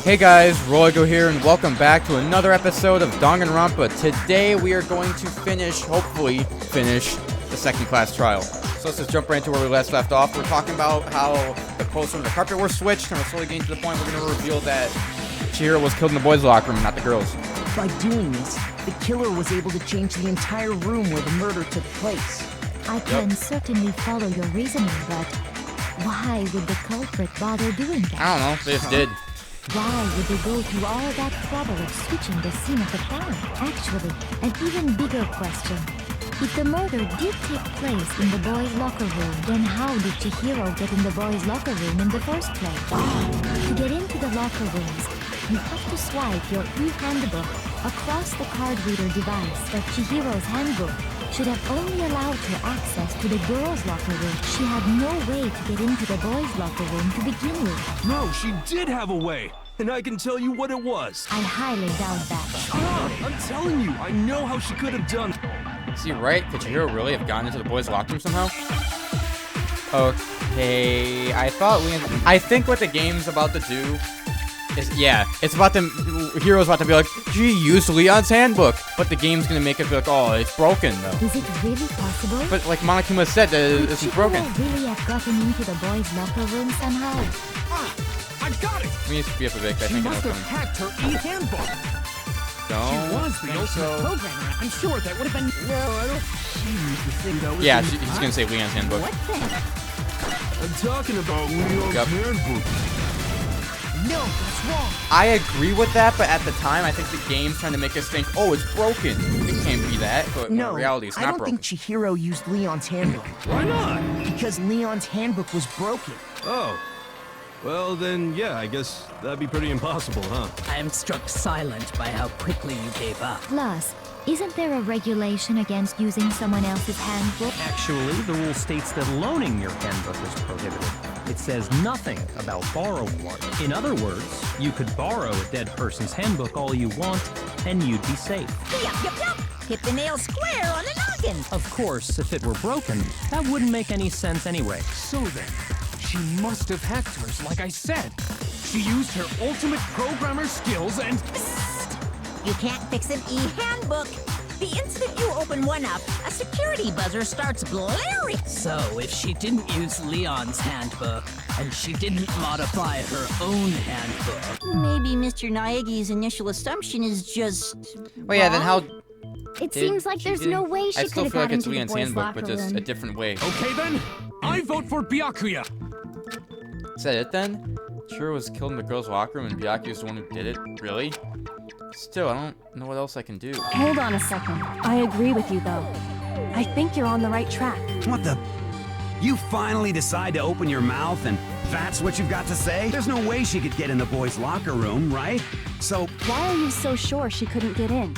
Hey guys, Roligo here, and welcome back to another episode of Danganronpa. Today we are going to hopefully finish the second class trial. So let's just jump right into where we last left off. We're talking about how the clothes from the carpet were switched, and we're slowly getting to the point we're going to reveal that Chihiro was killed in the boys' locker room, not the girls. By doing this, the killer was able to change the entire room where the murder took place. I can certainly follow your reasoning, but why would the culprit bother doing that? I don't know, they just did. Why would they go through all that trouble of switching the scene of the crime? Actually, an even bigger question. If the murder did take place in the boys' locker room, then how did Chihiro get in the boys' locker room in the first place? To get into the locker rooms, you have to swipe your e-handbook across the card reader device, but Chihiro's handbook should have only allowed her access to the girls' locker room. She had no way to get into the boys' locker room to begin with. No, she did have a way, and I can tell you what it was. I highly doubt that. I'm telling you, I know how she could have done. Is he right? Could Chihiro really have gotten into the boys' locker room somehow? Okay, I think what the game's about to do is, it's about Hero's about to be like, gee, use Leon's handbook. But the game's gonna make it be like, oh, it's broken though. Is it really possible? But like Monokuma said, it's broken. Could Chihiro really have gotten into the boys' locker room somehow? I got it! We need to be up a bit, I She think must it'll have come. hacked her e-handbook. Don't She was the ultimate programmer. I'm sure that would have been... No, I don't... She used to think that was... Yeah, he's gonna say Leon's handbook. What the? I'm talking about Leon's handbook. No, that's wrong. I agree with that, but at the time, I think the game's trying to make us think, oh, it's broken. It can't be that, but in reality, it's I not don't broken. think Chihiro used Leon's handbook. Why not? Because Leon's handbook was broken. Oh. Well, then, yeah, I guess that'd be pretty impossible, huh? I am struck silent by how quickly you gave up. Plus, isn't there a regulation against using someone else's handbook? Actually, the rule states that loaning your handbook is prohibited. It says nothing about borrowing one. In other words, you could borrow a dead person's handbook all you want, and you'd be safe. Yup. Hit the nail square on the noggin. Of course, if it were broken, that wouldn't make any sense anyway. So then, she must have hacked hers, like I said. She used her ultimate programmer skills and... You can't fix an e-handbook. The instant you open one up, a security buzzer starts blaring. So, if she didn't use Leon's handbook, and she didn't modify her own handbook... Maybe Mr. Naegi's initial assumption is just... Well, yeah, then how... It seems like there's no way she I could still have feel like gotten it's into the Leon's boys' handbook, locker but just room. a different way. Okay then, I vote for Byakuya. Is that it then? Chihiro was killed in the girls' locker room and Byakuya was the one who did it? Really? Still, I don't know what else I can do. Hold on a second. I agree with you, though. I think you're on the right track. What the? You finally decide to open your mouth and that's what you've got to say? There's no way she could get in the boys' locker room, right? So... Why are you so sure she couldn't get in?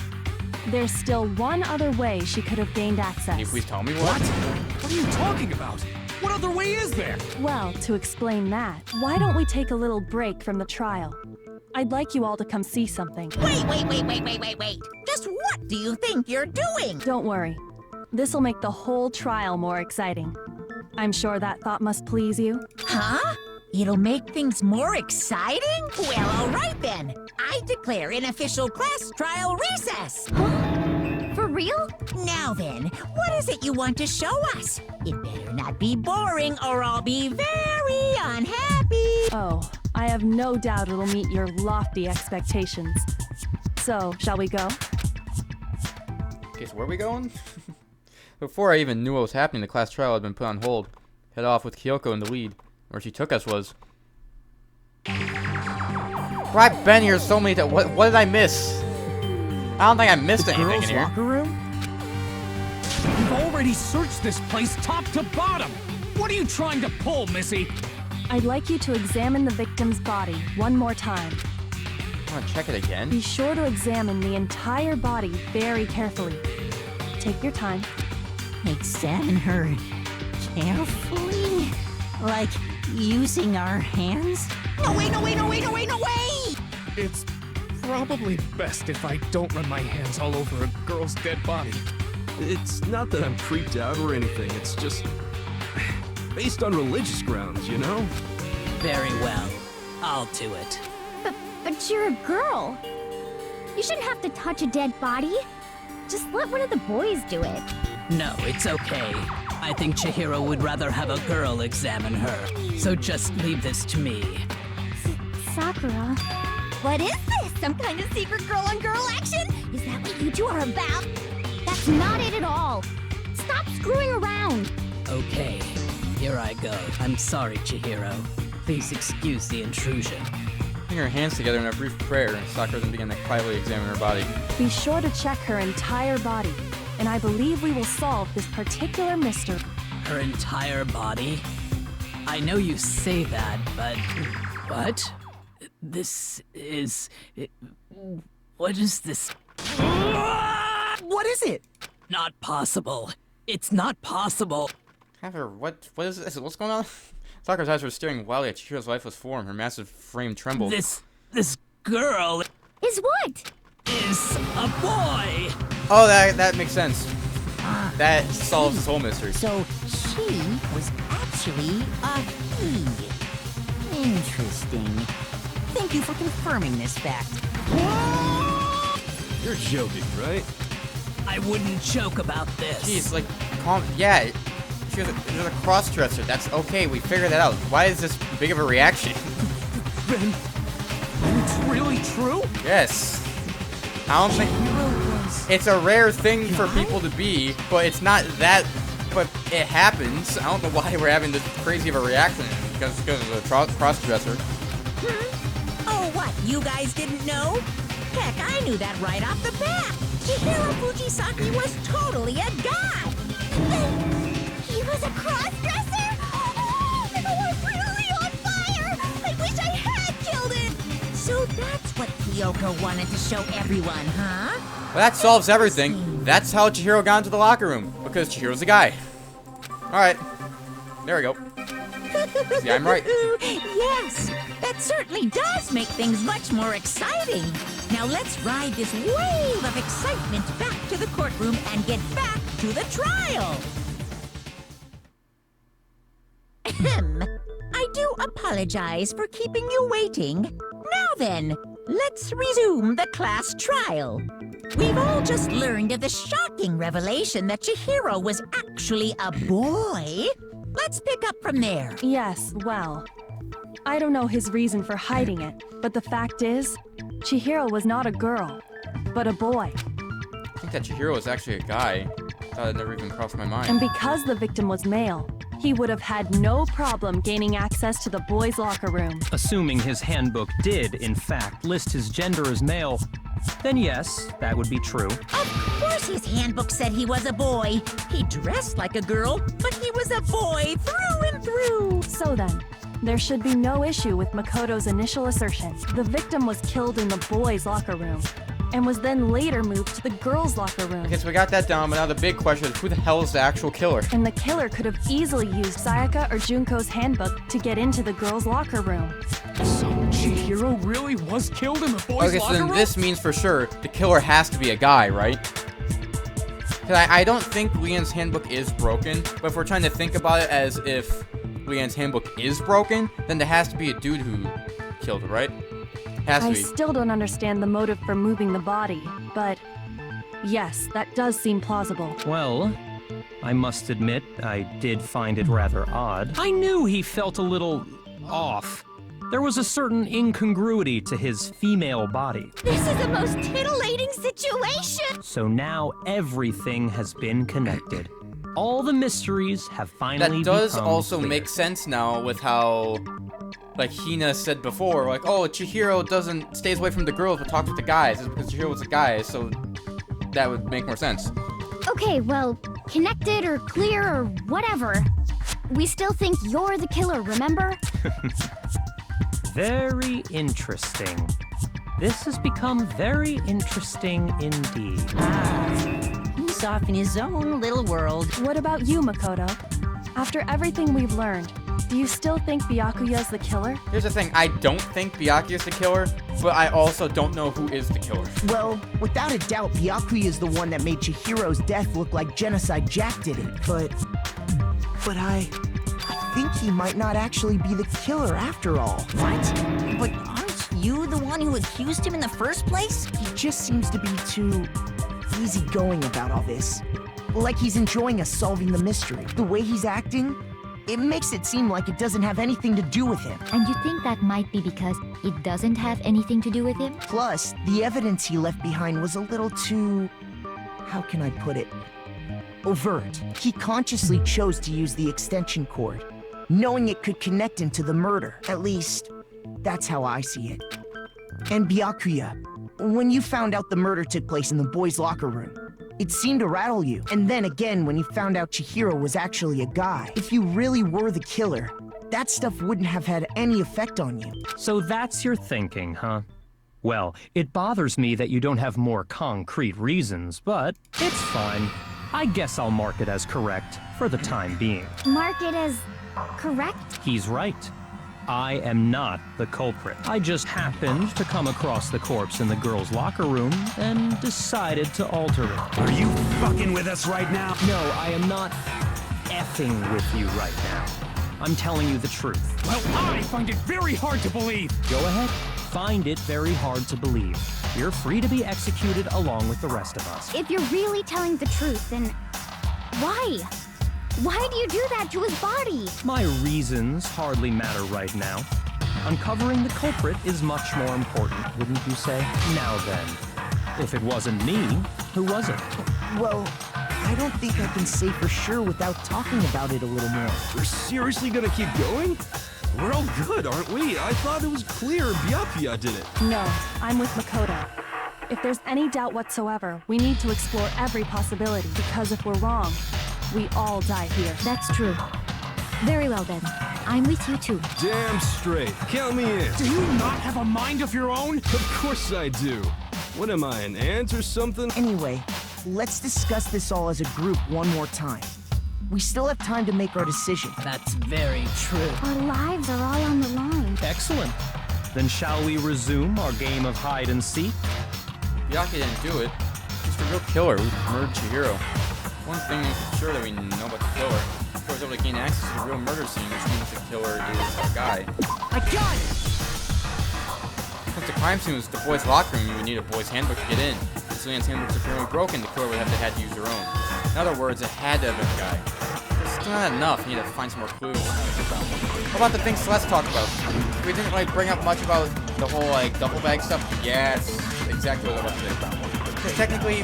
There's still one other way she could have gained access. Can you please tell me what? What are you talking about? What other way is there? Well, to explain that, why don't we take a little break from the trial? I'd like you all to come see something. Wait. Just what do you think you're doing? Don't worry. This'll make the whole trial more exciting. I'm sure that thought must please you. Huh? It'll make things more exciting? Well, all right then. I declare an official class trial recess. For real? Now then, what is it you want to show us? It better not be boring or I'll be very unhappy. Oh, I have no doubt it'll meet your lofty expectations. So, shall we go? Okay, so where are we going? Before I even knew what was happening, the class trial had been put on hold. Head off with Kyoko in the lead. Where she took us was... Well, I've been here so many times. What did I miss? I don't think I missed anything in here. Locker room? We've already searched this place top to bottom. What are you trying to pull, Missy? I'd like you to examine the victim's body one more time. I want to check it again. Be sure to examine the entire body very carefully. Take your time. Examine her carefully? Like using our hands? No way! It's probably best if I don't run my hands all over a girl's dead body. It's not that I'm creeped out or anything, it's just... based on religious grounds, you know? Very well. I'll do it. But you're a girl. You shouldn't have to touch a dead body. Just let one of the boys do it. No, it's okay. I think Chihiro would rather have a girl examine her. So just leave this to me. Sakura. What is this? Some kind of secret girl-on-girl action? Is that what you two are about? That's not it at all. Stop screwing around. Okay, here I go. I'm sorry, Chihiro. Please excuse the intrusion. Putting her hands together in a brief prayer, Sakura then began to quietly examine her body. Be sure to check her entire body, and I believe we will solve this particular mystery. Her entire body? I know you say that, but... What? This is... What is this? What is it? Not possible. It's not possible. What is this? What's going on? Sakura's eyes were staring wildly at Chihiro's lifeless form. Her massive frame trembled. This girl... Is what? Is a boy! Oh, that makes sense. That solves this whole mystery. So she was actually a he. Interesting. Thank you for confirming this fact. You're joking, right? I wouldn't joke about this. Jeez, like, calm. Yeah, she's a cross-dresser. That's okay. We figured that out. Why is this big of a reaction? Ben, it's really true? Yes. I don't think it's a rare thing for people to be, but it's not that. But it happens. I don't know why we're having this crazy of a reaction because of a cross-dresser. Oh, what? You guys didn't know? Heck, I knew that right off the bat. Chihiro Fujisaki was totally a guy. He was a cross-dresser? Oh, I'm really on fire! I wish I had killed him! So that's what Kyoko wanted to show everyone, huh? Well, that solves everything. That's how Chihiro got into the locker room, because Chihiro's a guy. Alright. There we go. See, I'm right. Yes, that certainly does make things much more exciting. Now let's ride this wave of excitement back to the courtroom and get back to the trial. I do apologize for keeping you waiting. Now then, let's resume the class trial. We've all just learned of the shocking revelation that Chihiro was actually a boy. Let's pick up from there. Yes, well, I don't know his reason for hiding it, but the fact is, Chihiro was not a girl, but a boy. I think that Chihiro was actually a guy. I thought it never even crossed my mind. And because the victim was male, he would have had no problem gaining access to the boys' locker room. Assuming his handbook did, in fact, list his gender as male, then yes, that would be true. Of course his handbook said he was a boy. He dressed like a girl, but he was a boy through and through. So then, there should be no issue with Makoto's initial assertion. The victim was killed in the boys' locker room, and was then later moved to the girls' locker room. Okay, so we got that down, but now the big question is, who the hell is the actual killer? And the killer could have easily used Sayaka or Junko's handbook to get into the girls' locker room. So Chihiro really was killed in the boys' Okay, so locker then room? this means for sure the killer has to be a guy, right? Because I don't think Leon's handbook is broken, but if we're trying to think about it as if Leon's handbook is broken, then there has to be a dude who killed it, right? Has to I be. still don't understand the motive for moving the body, but yes, that does seem plausible. Well, I must admit, I did find it rather odd. I knew he felt a little off. There was a certain incongruity to his female body. This is the most titillating situation! So now everything has been connected. All the mysteries have finally become That does also clear. make sense now with how, like Hina said before, like, oh, Chihiro stays away from the girls but talks with the guys. It's because Chihiro was a guy, so that would make more sense. Okay, well, connected or clear or whatever. We still think you're the killer, remember? Very interesting. This has become very interesting indeed. He's off in his own little world. What about you, Makoto? After everything we've learned, do you still think Byakuya's the killer? Here's the thing, I don't think Byakuya's the killer, but I also don't know who is the killer. Well, without a doubt, Byakuya is the one that made Chihiro's death look like Genocide Jack did it, but I think he might not actually be the killer after all. What? But aren't you the one who accused him in the first place? He just seems to be too easygoing about all this. Like he's enjoying us solving the mystery. The way he's acting, it makes it seem like it doesn't have anything to do with him. And you think that might be because it doesn't have anything to do with him? Plus, the evidence he left behind was a little too... how can I put it? Overt. He consciously chose to use the extension cord, knowing it could connect him to the murder. At least, that's how I see it. And Byakuya, when you found out the murder took place in the boys' locker room, it seemed to rattle you. And then again, when you found out Chihiro was actually a guy, if you really were the killer, that stuff wouldn't have had any effect on you. So that's your thinking, huh? Well, it bothers me that you don't have more concrete reasons, but it's fine. I guess I'll mark it as correct for the time being. Mark it as correct? He's right. I am not the culprit. I just happened to come across the corpse in the girls' locker room and decided to alter it. Are you fucking with us right now? No, I am not effing with you right now. I'm telling you the truth. Well, I find it very hard to believe. Go ahead. Find it very hard to believe. You're free to be executed along with the rest of us. If you're really telling the truth, then why? Why do you do that to his body? My reasons hardly matter right now. Uncovering the culprit is much more important, wouldn't you say? Now then, if it wasn't me, who was it? Well, I don't think I can say for sure without talking about it a little more. We're seriously gonna keep going? We're all good, aren't we? I thought it was clear Byakuya did it. No, I'm with Makoto. If there's any doubt whatsoever, we need to explore every possibility, because if we're wrong, we all die here. That's true. Very well then. I'm with you too. Damn straight. Count me in. Do you not have a mind of your own? Of course I do. What am I, an ant or something? Anyway, let's discuss this all as a group one more time. We still have time to make our decision. That's very true. Our lives are all on the line. Excellent. Then shall we resume our game of hide and seek? Byakuya didn't do it. He's the real killer who murdered Chihiro. One thing for sure that we know about the killer. He was able to gain access to the real murder scene, which means the killer is a guy. I got it! Since the crime scene was the boys' locker room, you would need a boys' handbook to get in. If Leon's handbook was apparently broken, the killer would have to use their own. In other words, it had to have been a guy. It's still not enough. You need to find some more clues. What about the things Celeste talked about? We didn't bring up much about the whole duffel bag stuff. Yeah, it's exactly what I was about to say. Because technically,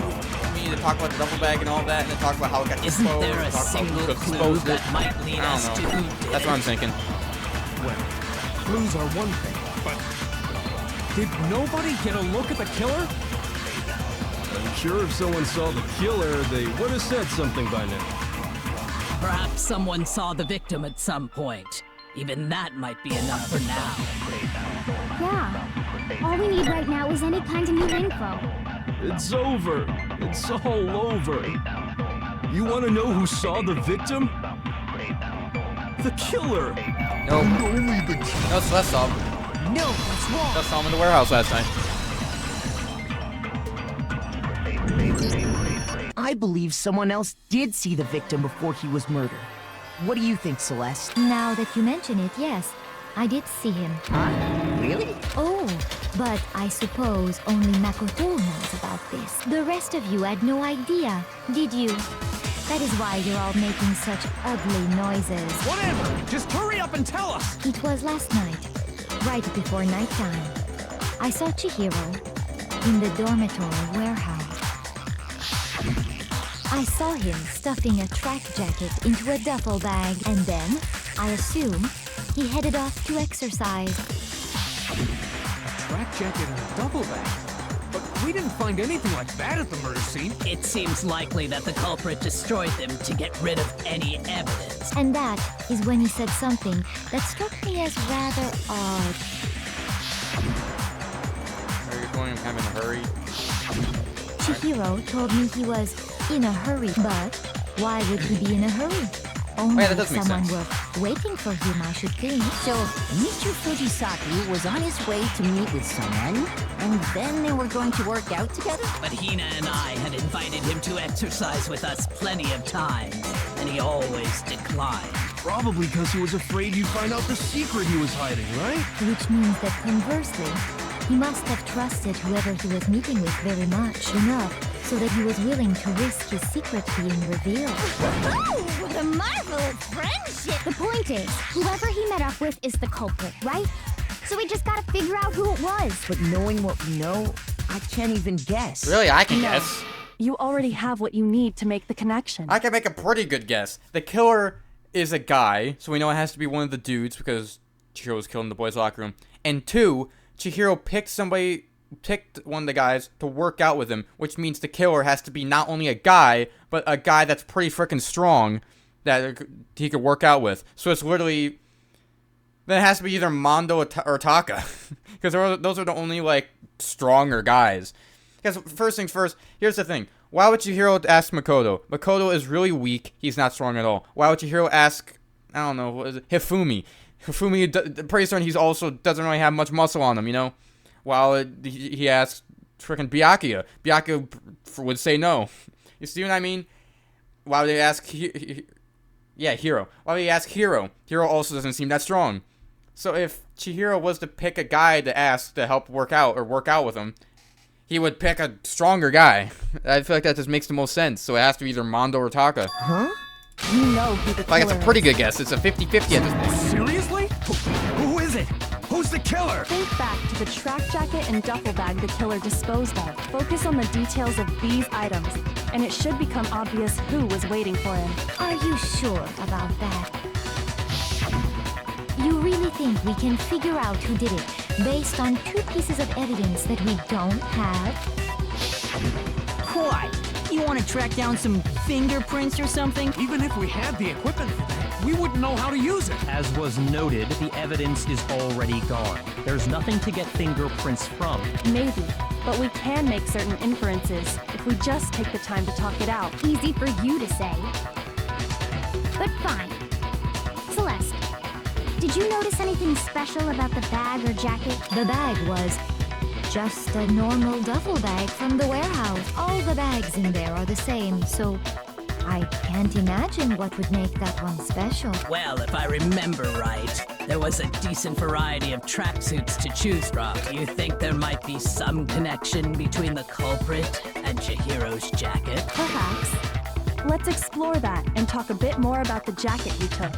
we need to talk about the duffel bag and all that, and then talk about how it got Isn't disposed. there a single clue that might lead us to who did That's what I'm it? thinking. Well, clues are one thing, but did nobody get a look at the killer? I'm sure if someone saw the killer, they would have said something by now. Perhaps someone saw the victim at some point. Even that might be enough for now. Yeah. All we need right now is any kind of new info. It's over. It's all over. You want to know who saw the victim? The killer. No. Only the killer. No, Celeste saw him. No, what's wrong? Celeste saw him in the warehouse last night. I believe someone else did see the victim before he was murdered. What do you think, Celeste? Now that you mention it, yes. I did see him. Huh? Really? Oh, but I suppose only Makoto knows about this. The rest of you had no idea, did you? That is why you're all making such ugly noises. Whatever! Just hurry up and tell us! It was last night, right before nighttime. I saw Chihiro in the dormitory warehouse. I saw him stuffing a track jacket into a duffel bag, and then, I assume, he headed off to exercise. A track jacket and a duffel bag? But we didn't find anything like that at the murder scene. It seems likely that the culprit destroyed them to get rid of any evidence. And that is when he said something that struck me as rather odd. Are you going kind of in a hurry? Chihiro told me he was in a hurry, but why would he be in a hurry? Only that if does make someone sense. were waiting for him, I should think. So, Mr. Fujisaki was on his way to meet with someone, and then they were going to work out together? But Hina and I had invited him to exercise with us plenty of times, and he always declined. Probably because he was afraid you'd find out the secret he was hiding, right? Which means that conversely, He must have trusted whoever he was meeting with very much enough so that he was willing to risk his secret being revealed. Oh, what a marvelous friendship! The point is, whoever he met up with is the culprit, right? So we just gotta figure out who it was. But knowing what we know, I can't even guess. Really, I can No. guess. You already have what you need to make the connection. I can make a pretty good guess. The killer is a guy, so we know it has to be one of the dudes because Chihiro was killed in the boys' locker room. And 2, Chihiro picked one of the guys to work out with him, which means the killer has to be not only a guy, but a guy that's pretty freaking strong that he could work out with. So it's literally... Then it has to be either Mondo or Taka. Because those are the only, like, stronger guys. Because first things first, here's the thing. Why would Chihiro ask Makoto? Makoto is really weak. He's not strong at all. Why would Chihiro ask, I don't know, what is it? Hifumi? Hifumi, pretty certain he's also doesn't really have much muscle on him, you know? While he asks freaking Byakuya. Byakuya would say no. You see what I mean? Why would they ask... Hiro. Why would he ask Hiro? Hiro also doesn't seem that strong. So if Chihiro was to pick a guy to ask to help work out with him, he would pick a stronger guy. I feel like that just makes the most sense. So it has to be either Mondo or Taka. Huh? You know who the killer Like, it's a pretty good guess. It's a 50-50 at this point. Seriously? Who is it? Who's the killer? Think back to the track jacket and duffel bag the killer disposed of. Focus on the details of these items, and it should become obvious who was waiting for him. Are you sure about that? You really think we can figure out who did it based on 2 pieces of evidence that we don't have? What? You want to track down some fingerprints or something? Even if we had the equipment for that, we wouldn't know how to use it. As was noted, the evidence is already gone. There's nothing to get fingerprints from. Maybe, but we can make certain inferences if we just take the time to talk it out. Easy for you to say. But fine. Celeste, did you notice anything special about the bag or jacket? The bag was just a normal duffel bag from the warehouse. All the bags in there are the same, so I can't imagine what would make that one special. Well, if I remember right, there was a decent variety of tracksuits to choose from. Do you think there might be some connection between the culprit and Chihiro's jacket? Perhaps. Let's explore that and talk a bit more about the jacket you took.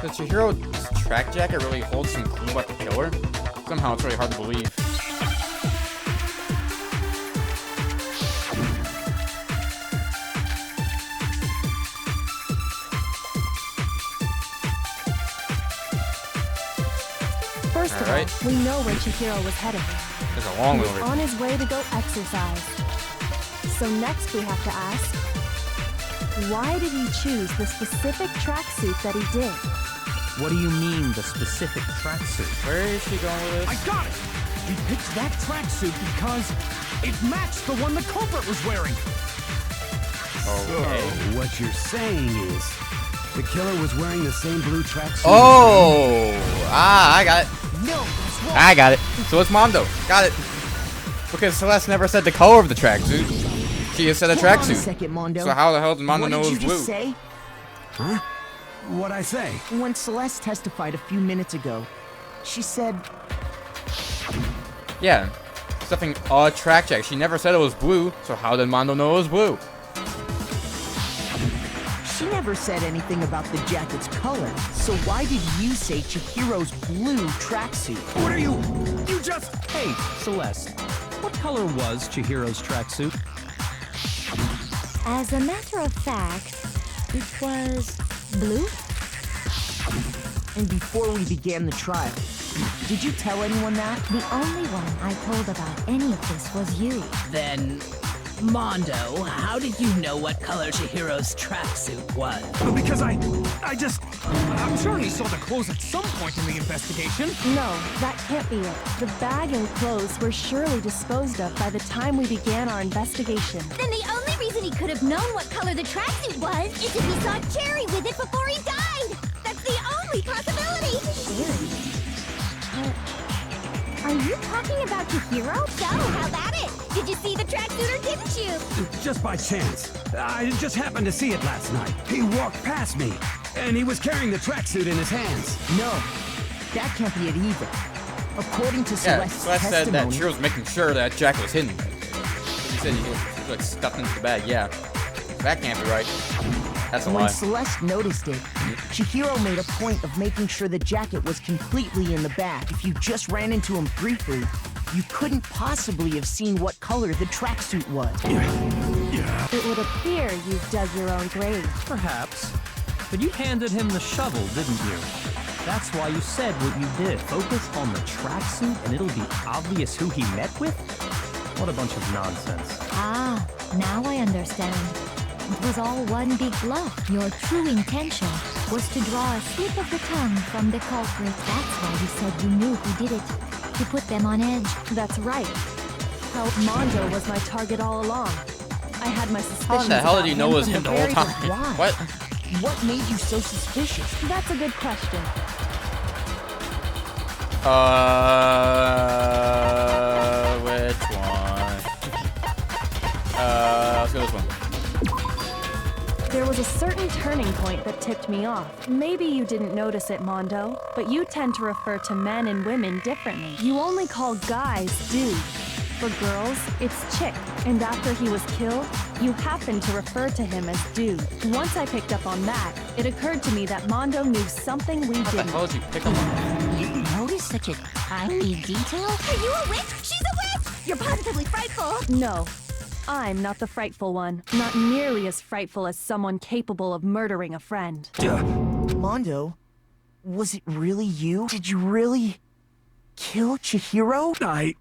Does Chihiro's track jacket really hold some clue about the killer? Somehow it's really hard to believe. First of all, we know where Chihiro was headed. There's a long He way was over on his way to go exercise. So next we have to ask, why did he choose the specific tracksuit that he did? What do you mean, the specific tracksuit? Where is she going with this? I got it! He picked that tracksuit because it matched the one the culprit was wearing. Okay. So, what you're saying is, the killer was wearing the same blue tracksuit. Oh! I got it. No, that's wrong. I got it. So it's Mondo. Got it. Because Celeste never said the color of the tracksuit. She just said a Hold on a tracksuit. second, Mondo. So how the hell did Mondo know What it did was you blue? just say? Huh? What'd I say? When Celeste testified a few minutes ago, she said... Yeah. Something track jacket. She never said it was blue, so how did Mondo know it was blue? She never said anything about the jacket's color, so why did you say Chihiro's blue tracksuit? What are you... You just... Hey, Celeste, what color was Chihiro's tracksuit? As a matter of fact, it was blue. And before we began the trial, did you tell anyone that? The only one I told about any of this was you. Then, Mondo, how did you know what color Chihiro's tracksuit was? Because I'm sure he saw the clothes at some point in the investigation. No, that can't be it. The bag and clothes were surely disposed of by the time we began our investigation. Then the only reason he could have known what color the tracksuit was is if he saw Cherry with it before he died. That's the only possibility. Cherry? Are you talking about Chihiro? So, how about it? Did you see the tracksuit or didn't you? Just by chance. I just happened to see it last night. He walked past me, and he was carrying the tracksuit in his hands. No, that can't be it either. According to Yeah, Celeste's Celeste said that testimony, she was making sure that jacket was hidden. He said he was like stuffed into the bag. Yeah, that can't be right. That's a when lie. Celeste noticed it, Chihiro made a point of making sure the jacket was completely in the bag. If you just ran into him briefly, you couldn't possibly have seen what color the tracksuit was. It would appear you've dug your own grave. Perhaps. But you handed him the shovel, didn't you? That's why you said what you did. Focus on the tracksuit and it'll be obvious who he met with? What a bunch of nonsense. Ah, now I understand. It was all one big bluff. Your true intention was to draw a slip of the tongue from the culprit. That's why you said you knew who did it. To put them on edge. That's right. Mondo was my target all along. I had my suspicions. How in the hell about did you know it was him the whole very time? Why? What? What made you so suspicious? That's a good question. Which one? Let's go this one. There was a certain turning point that tipped me off. Maybe you didn't notice it, Mondo, but you tend to refer to men and women differently. You only call guys dude. For girls, it's chick. And after he was killed, you happened to refer to him as dude. Once I picked up on that, it occurred to me that Mondo knew something we How the didn't. hell did you pick up on that? You noticed such a tiny detail? Are you a witch? She's a witch! You're positively frightful! No. I'm not the frightful one. Not nearly as frightful as someone capable of murdering a friend. Mondo, was it really you? Did you really kill Chihiro? I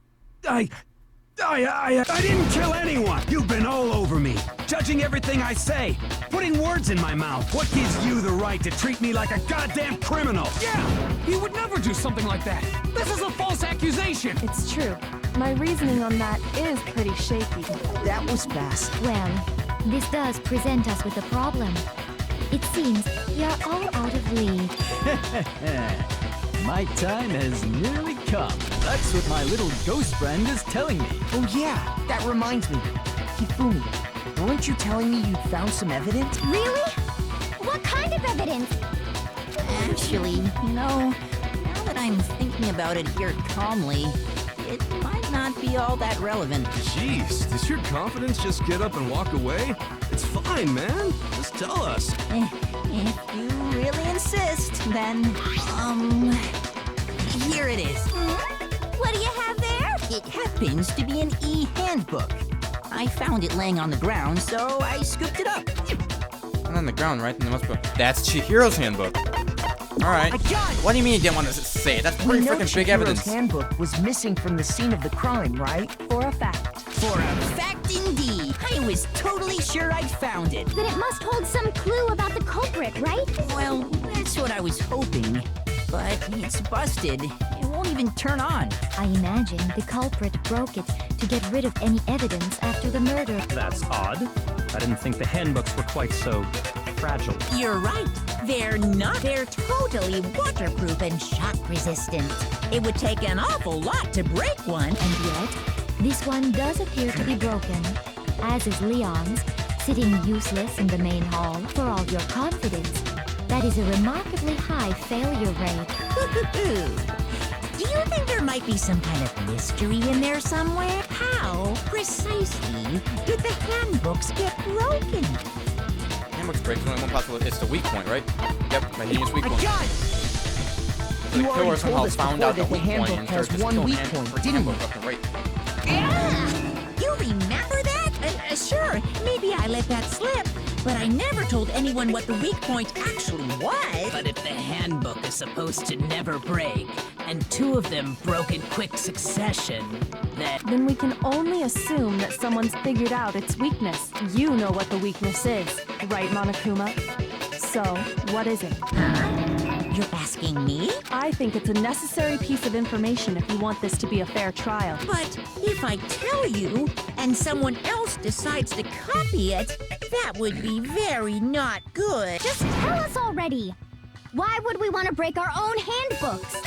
didn't kill anyone! You've been all over me, judging everything I say, putting words in my mouth. What gives you the right to treat me like a goddamn criminal? Yeah! He would never do something like that! This is a false accusation! It's true. My reasoning on that is pretty shaky. That was fast. Well, this does present us with a problem. It seems we are all out of lead. My time has nearly come. That's what my little ghost friend is telling me. Oh yeah, that reminds me. Hifumi, weren't you telling me you found some evidence? Really? What kind of evidence? Actually, now that I'm thinking about it here calmly, it might not be all that relevant. Jeez, does your confidence just get up and walk away? It's fine, man. Just tell us. If you really insist, then, here it is. What do you have there? It happens to be an e-handbook. I found it laying on the ground, so I scooped it up. And on the ground, right? And there must be. That's Chihiro's handbook. All right. What do you mean you didn't want to say it? That's pretty We know freaking big Chihiro's evidence. handbook was missing from the scene of the crime, right? For a fact. For a fact indeed. I was totally sure I'd found it. Then it must hold some clue about the culprit, right? Well, that's what I was hoping. But it's busted. It won't even turn on. I imagine the culprit broke it to get rid of any evidence after the murder. That's odd. I didn't think the handbooks were quite so fragile. You're right. They're not. They're totally waterproof and shock resistant. It would take an awful lot to break one. And yet, this one does appear to be broken, as is Leon's, sitting useless in the main hall. For all your confidence, that is a remarkably high failure rate. Do you think there might be some kind of mystery in there somewhere? How precisely did the handbooks get broken? Handbook's breaking only one possible. It's the weak point, right? Yep, my genius weak point. got it! So You the already killer told somehow us found before out the that the weak point handbook and has started just one killing weak hand point, for didn't handbook it? left and right. You remember that? Sure, maybe I let that slip. But I never told anyone what the weak point actually was. But if the handbook is supposed to never break, and two of them broke in quick succession, Then we can only assume that someone's figured out its weakness. You know what the weakness is, right, Monokuma? So, what is it? You're asking me? I think it's a necessary piece of information if you want this to be a fair trial. But if I tell you, and someone else decides to copy it, that would be very not good. Just tell us already. Why would we want to break our own handbooks?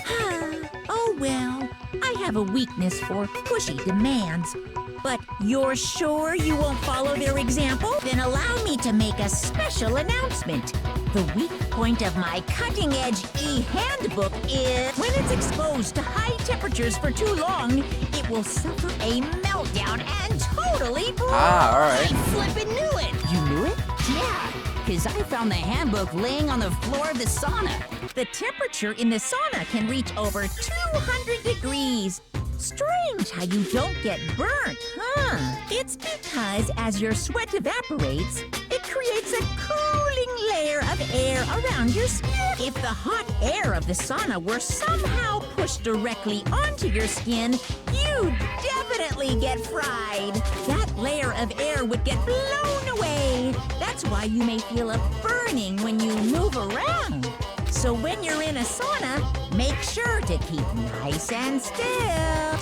Oh well, I have a weakness for pushy demands. But you're sure you won't follow their example? Then allow me to make a special announcement. The weak point of my cutting-edge e-handbook is when it's exposed to high temperatures for too long, it will suffer a meltdown and totally break. All right. I flippin' knew it. You knew it? Yeah, because I found the handbook laying on the floor of the sauna. The temperature in the sauna can reach over 200 degrees. Strange how you don't get burnt, huh? It's because as your sweat evaporates, it creates a cooling layer of air around your skin. If the hot air of the sauna were somehow pushed directly onto your skin, you'd definitely get fried. That layer of air would get blown away. That's why you may feel a burning when you move around. So when you're in a sauna, make sure to keep nice and still.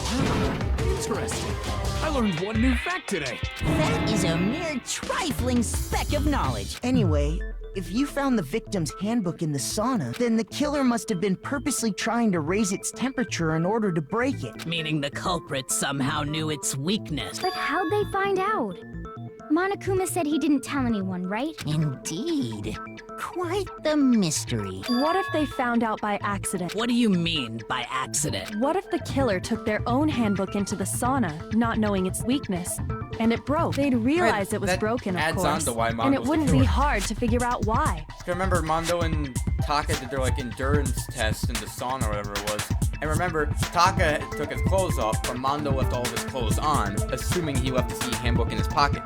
Interesting. I learned one new fact today. That is a mere trifling speck of knowledge. Anyway, if you found the victim's handbook in the sauna, then the killer must have been purposely trying to raise its temperature in order to break it. Meaning the culprit somehow knew its weakness. But how'd they find out? Monokuma said he didn't tell anyone, right? Indeed. Quite the mystery. What if they found out by accident? What do you mean by accident? What if the killer took their own handbook into the sauna, not knowing its weakness, and it broke? They'd realize it was that broken, of adds course, on to why and Mondo's it the wouldn't be killer. hard to figure out why. If you remember, Mondo and Taka did their like endurance test in the sauna or whatever it was. And remember, Taka took his clothes off, but Mondo left all of his clothes on, assuming he left his e-handbook in his pocket.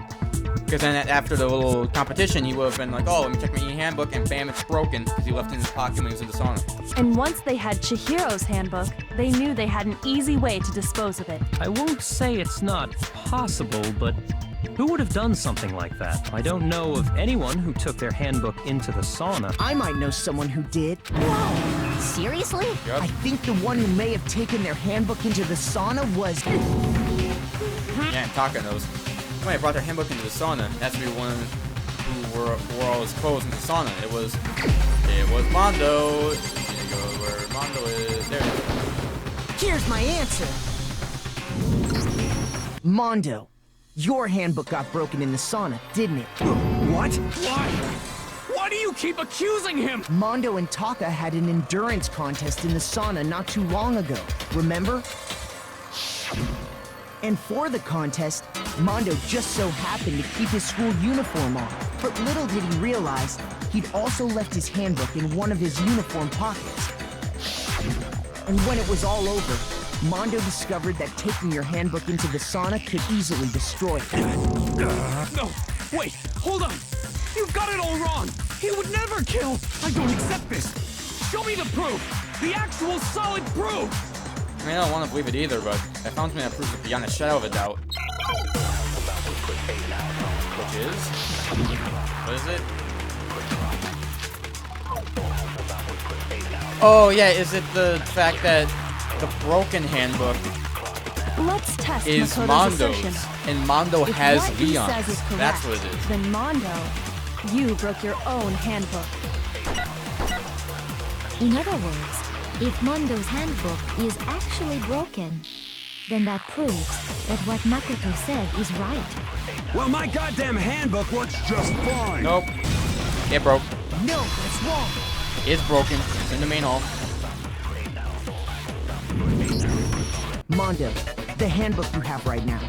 Because then after the little competition, he would have been like, oh, let me check my e-handbook, and bam, it's broken, because he left it in his pocket when he was in the sauna. And once they had Chihiro's handbook, they knew they had an easy way to dispose of it. I won't say it's not possible, but who would have done something like that? I don't know of anyone who took their handbook into the sauna. I might know someone who did. Whoa! Seriously? Yep. I think the one who may have taken their handbook into the sauna was... Yeah, and Taka knows. Somebody brought their handbook into the sauna. It has to be one who wore all his clothes in the sauna. It was Mondo. There you go, where Mondo is. There it is. Here's my answer. Mondo, your handbook got broken in the sauna, didn't it? What? Why? Why do you keep accusing him? Mondo and Taka had an endurance contest in the sauna not too long ago, remember? And for the contest, Mondo just so happened to keep his school uniform on. But little did he realize, he'd also left his handbook in one of his uniform pockets. And when it was all over, Mondo discovered that taking your handbook into the sauna could easily destroy it. No, wait, hold on. You've got it all wrong. He would never kill. I don't accept this. Show me the proof. The actual solid proof. I mean, I don't want to believe it either, but I found something that proves it beyond a shadow of a doubt. Which is? What is it? Oh, yeah, is it the fact that the broken handbook Let's test is Makoto's Mondo's, assertion. and Mondo If has what he Leon's. says is correct, That's what it is. then Mondo, you broke your own handbook. In other words, if Mondo's handbook is actually broken, then that proves that what Makoto said is right. Well, my goddamn handbook works just fine. Nope. It broke. No, that's wrong. It's broken. It's in the main hall. Mondo, the handbook you have right now,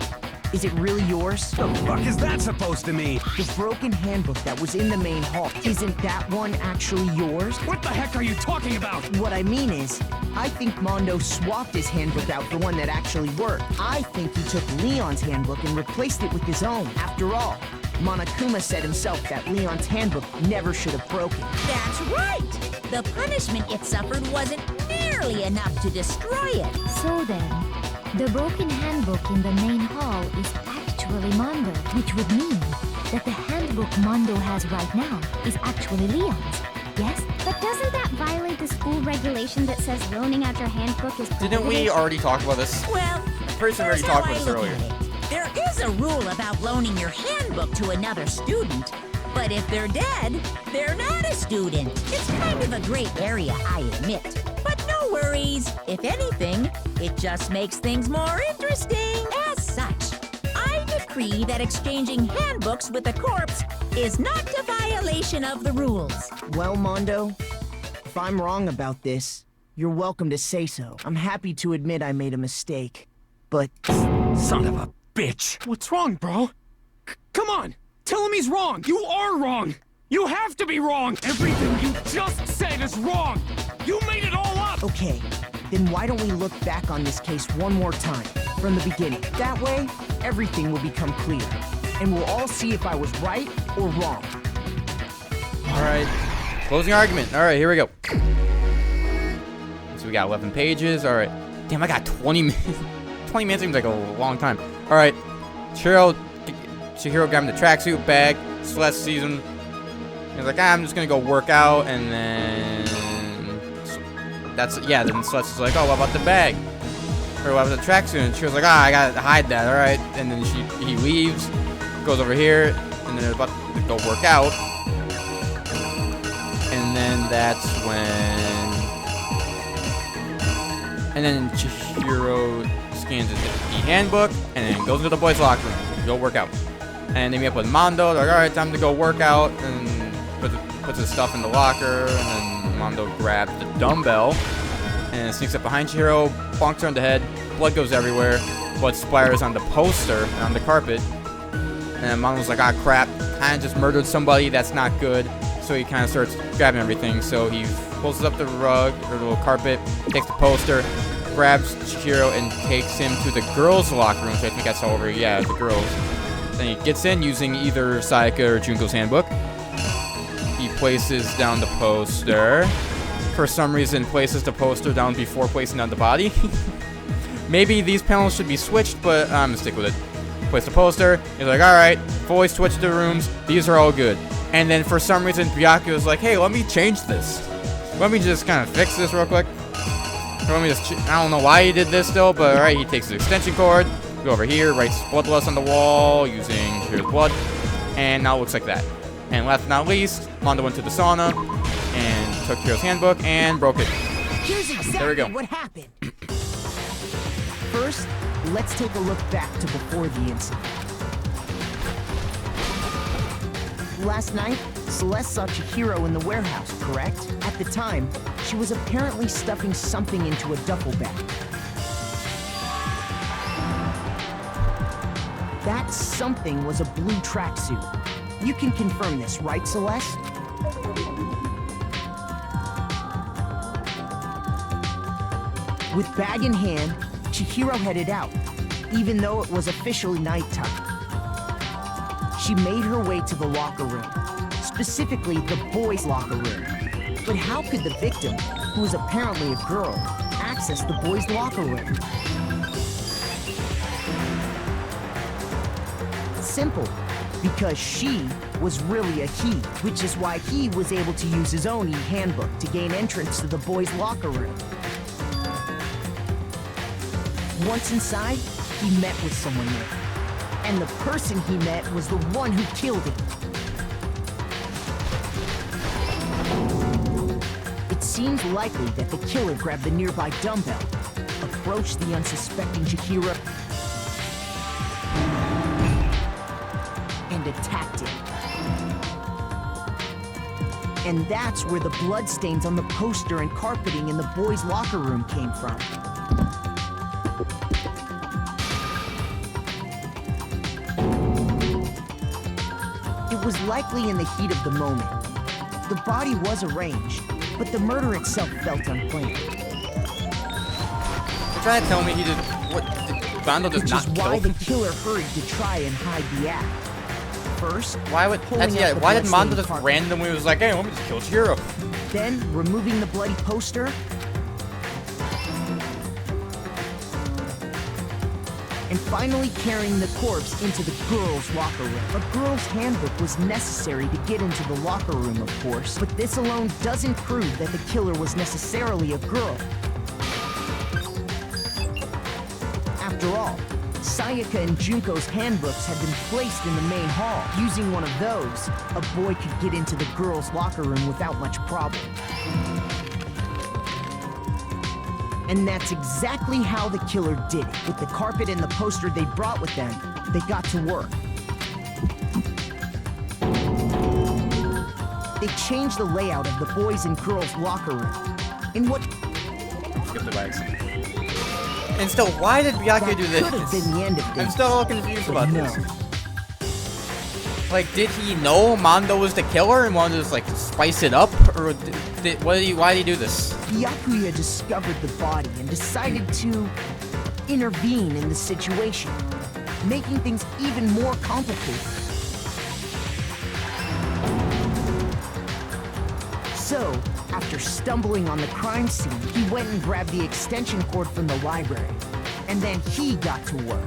is it really yours? The fuck is that supposed to mean? The broken handbook that was in the main hall, isn't that one actually yours? What the heck are you talking about? What I mean is, I think Mondo swapped his handbook out for one that actually worked. I think he took Leon's handbook and replaced it with his own. After all, Monokuma said himself that Leon's handbook never should have broken. That's right! The punishment it suffered wasn't nearly enough to destroy it. So then, the broken handbook in the main hall is actually Mondo, which would mean that the handbook Mondo has right now is actually Leon's. Yes? But doesn't that violate the school regulation that says loaning out your handbook is prohibited? Didn't we already talk about this? Well, I'm pretty sure we already here's how talked about I this look earlier. at it. There is a rule about loaning your handbook to another student, but if they're dead, they're not a student. It's kind of a gray area, I admit. But no worries. If anything, it just makes things more interesting. As such, I decree that exchanging handbooks with a corpse is not a violation of the rules. Well, Mondo, if I'm wrong about this, you're welcome to say so. I'm happy to admit I made a mistake, but... Son of a bitch! What's wrong, bro? Come on! Tell him he's wrong! You are wrong! You have to be wrong! Everything you just said is wrong! You made it all up! Okay, then why don't we look back on this case one more time, from the beginning. That way, everything will become clear, and we'll all see if I was right or wrong. Alright, closing argument. Alright, here we go. So we got 11 pages. Alright. Damn, I got 20 minutes. 20 minutes seems like a long time. Alright. Chihiro grabbing the tracksuit bag. Celeste sees him. He's like, I'm just gonna go work out, and then... then Celeste is like, oh, what about the bag? Or what about the tracksuit? And Chihiro's like, I gotta hide that, alright. And then he leaves, goes over here, and then they're about to go work out. And then that's when... And then Chihiro scans his e-handbook, and then goes into the boys' locker room to go work out. And they meet up with Mondo. They're like, alright, time to go work out. And puts his stuff in the locker. And then Mondo grabs the dumbbell and sneaks up behind Chihiro, bonks her on the head. Blood goes everywhere. Blood splatters on the poster and on the carpet. And then Mondo's like, ah, crap. Kind of just murdered somebody. That's not good. So he kind of starts grabbing everything. So he pulls up the rug, or the little carpet, takes the poster, grabs Chihiro, and takes him to the girls' locker room, which I think I saw over here. Yeah, the girls. Then he gets in using either Sayaka or Junko's handbook. He places down the poster. For some reason, places the poster down before placing down the body. Maybe these panels should be switched, but I'm gonna stick with it. Place the poster. He's like, alright, fully switch the rooms. These are all good. And then for some reason, Byakuya was like, hey, let me change this. Let me just kind of fix this real quick. Let me just, I don't know why he did this still, but alright, he takes the extension cord, go over here, writes bloodlust on the wall using Chihiro's blood, and now it looks like that. And last but not least, Mondo went to the sauna and took Chihiro's handbook and broke it. Here's exactly there we go. What happened. First, let's take a look back to before the incident. Last night, Celeste saw Chihiro in the warehouse, correct? At the time, she was apparently stuffing something into a duffel bag. That something was a blue tracksuit. You can confirm this, right, Celeste? With bag in hand, Chihiro headed out, even though it was officially nighttime. She made her way to the locker room, specifically the boys' locker room. But how could the victim, who was apparently a girl, access the boys' locker room? Simple, because she was really a he, which is why he was able to use his own e-handbook to gain entrance to the boys' locker room. Once inside, he met with someone there. And the person he met was the one who killed him. It seems likely that the killer grabbed the nearby dumbbell, approached the unsuspecting Chihiro, and attacked him. And that's where the bloodstains on the poster and carpeting in the boys' locker room came from. It was likely in the heat of the moment. The body was arranged, but the murder itself felt unplanned. You're trying to tell me he did what? Did Mondo just not kill? Which is why the killer hurried to try and hide the act. First, why did Mondo just randomly was like, hey, let me just kill Chihiro? Then, removing the bloody poster, and finally carrying the corpse into the girls' locker room. A girl's handbook was necessary to get into the locker room, of course, but this alone doesn't prove that the killer was necessarily a girl. After all, Sayaka and Junko's handbooks had been placed in the main hall. Using one of those, a boy could get into the girls' locker room without much problem. And that's exactly how the killer did it. With the carpet and the poster they brought with them, they got to work. they changed the layout of the boys' and girls' locker room. In what... Skip the bags. And still, why did Byakuya do this? Could have been the end of I'm things. still a little confused about no. this. Like, did he know Mondo was the killer and wanted to just, like, spice it up? Or why did he do this? Byakuya discovered the body and decided to intervene in the situation, making things even more complicated. So, after stumbling on the crime scene, he went and grabbed the extension cord from the library. And then he got to work.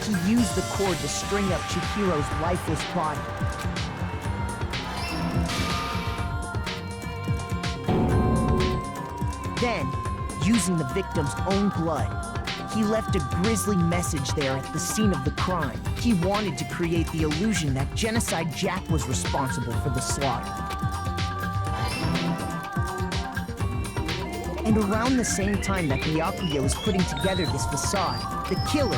He used the cord to string up Chihiro's lifeless body. Then, using the victim's own blood, he left a grisly message there at the scene of the crime. He wanted to create the illusion that Genocide Jack was responsible for the slaughter. And around the same time that Byakuya was putting together this facade, the killer,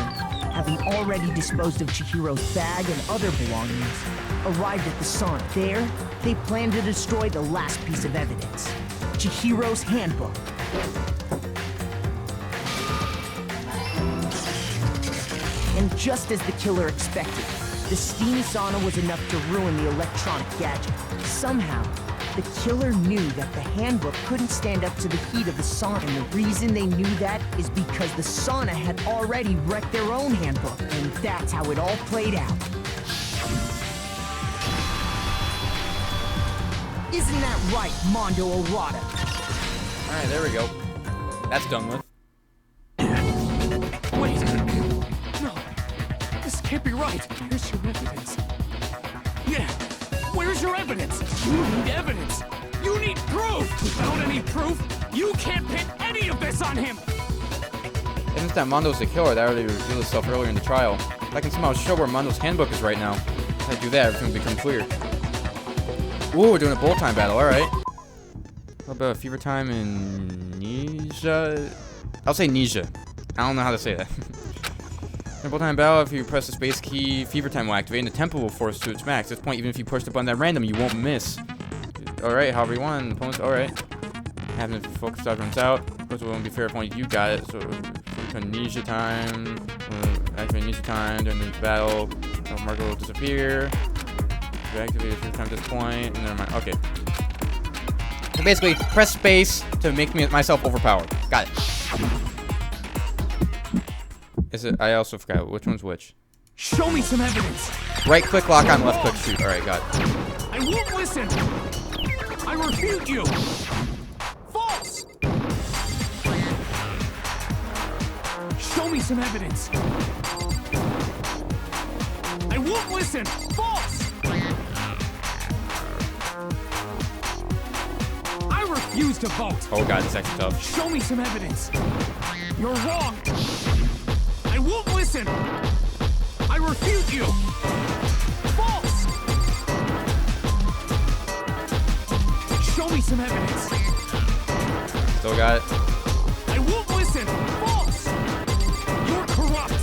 having already disposed of Chihiro's bag and other belongings, arrived at the sauna. There, they planned to destroy the last piece of evidence, Chihiro's handbook. And just as the killer expected, the steamy sauna was enough to ruin the electronic gadget. Somehow, the killer knew that the handbook couldn't stand up to the heat of the sauna. And the reason they knew that is because the sauna had already wrecked their own handbook. And that's how it all played out. Isn't that right, Mondo Arata? Alright, there we go. That's done with. Wait! No! This can't be right! Here's your evidence. Yeah! Where's your evidence? You need evidence! You need proof! Without any proof, you can't pin any of this on him! Isn't that Mondo's the killer? That already revealed itself earlier in the trial. If I can somehow show where Mondo's handbook is right now, if I do that, everything will become clear. Ooh, we're doing a bullet time battle, alright. What about Fever Time and Nisha? I'll say Nisha. I don't know how to say that. In a bullet time battle, if you press the space key, Fever Time will activate and the tempo will force to its max. At this point, even if you push the button at random, you won't miss. Alright, however you want. Opponents, alright. Having to focus runs out. Of course, it won't be fair if only you got it. So, Nisha time. Activate Nisha time during the battle. Marker will disappear. Activate Fever Time at this point. Never mind. Okay. So basically, press space to make myself overpowered. Got it. Is it? I also forgot which one's which. Show me some evidence. Right click lock on, left click shoot. All right, got it. I won't listen. I refute you. False. Show me some evidence. I won't listen. False. I refuse to vote. Oh god, this is actually tough. Show me some evidence. You're wrong. I won't listen. I refute you. False. Show me some evidence. Still got it. I won't listen. False. You're corrupt.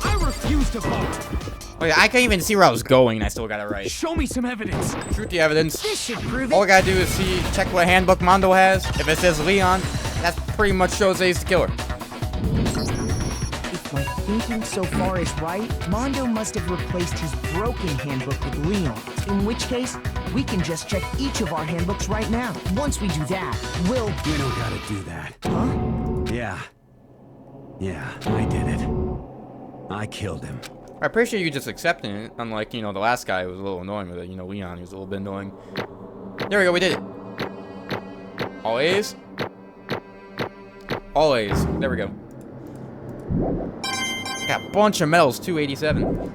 I refuse to vote. Oh yeah, I can't even see where I was going, and I still got it right. Show me some evidence. Shoot the evidence. This should prove it. All I gotta do is check what handbook Mondo has. If it says Leon, that pretty much shows that he's the killer. If my thinking so far is right, Mondo must have replaced his broken handbook with Leon. In which case, we can just check each of our handbooks right now. Once we do that, we'll... We don't gotta do that. Huh? Yeah, I did it. I killed him. I appreciate you just accepting it, unlike, you know, the last guy who was a little annoying with it. You know, Leon, he was a little bit annoying. There we go, we did it. All A's. All A's. There we go. Got a bunch of medals, 287.